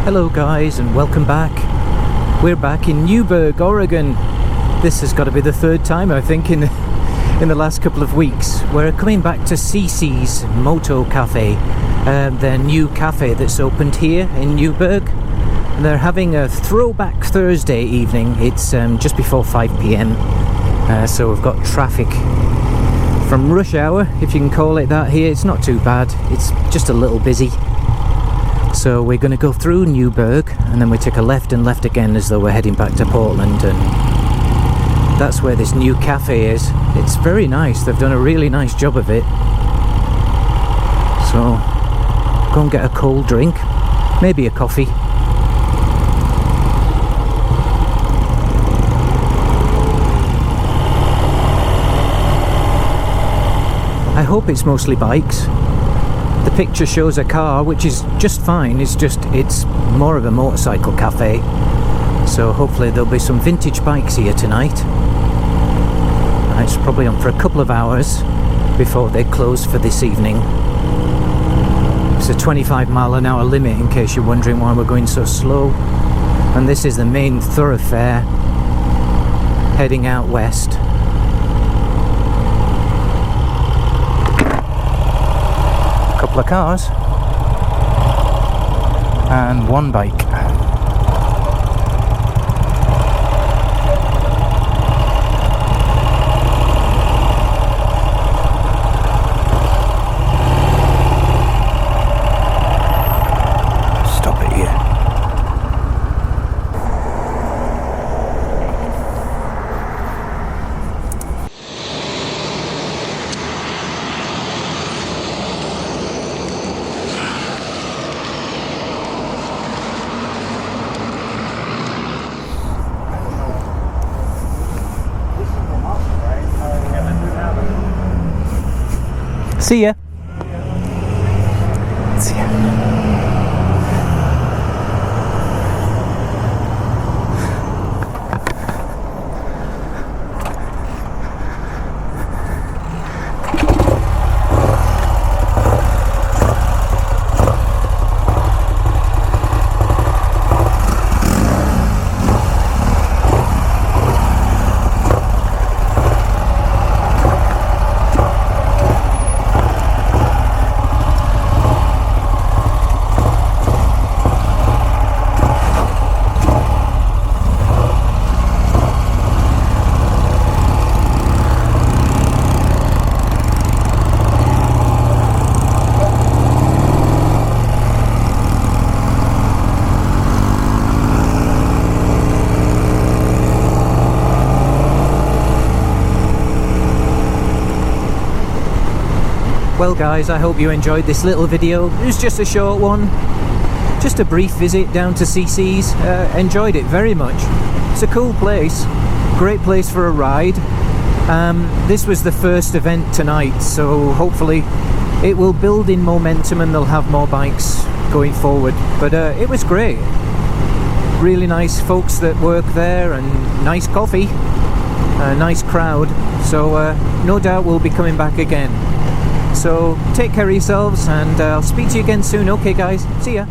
Hello guys and welcome back. We're back in Newberg, Oregon. This has got to be the third time I think in the last couple of weeks. We're coming back to CC's Moto Cafe, their new cafe that's opened here in Newberg. They're having a Throwback Thursday evening. It's just before 5 p.m. So we've got traffic from rush hour, if you can call it that here. It's not too bad, it's just a little busy. So we're going to go through Newberg and then we take a left and left again as though we're heading back to Portland, and that's where this new cafe is. It's very nice, they've done a really nice job of it. So go and get a cold drink, maybe a coffee. I hope it's mostly bikes. The picture shows a car, which is just fine. It's more of a motorcycle cafe. So hopefully there'll be some vintage bikes here tonight. It's probably on for a couple of hours before they close for this evening. It's a 25-mile-an-hour limit, in case you're wondering why we're going so slow. And this is the main thoroughfare heading out west. Couple of cars and one bike. Stop it here. See ya. See ya. Well guys, I hope you enjoyed this little video. It was just a short one, just a brief visit down to CC's. Enjoyed it very much. It's a cool place, great place for a ride. This was the first event tonight, so hopefully it will build in momentum and they'll have more bikes going forward. But it was great. Really nice folks that work there and nice coffee, a nice crowd. So no doubt we'll be coming back again. So take care of yourselves and I'll speak to you again soon. Okay guys, see ya.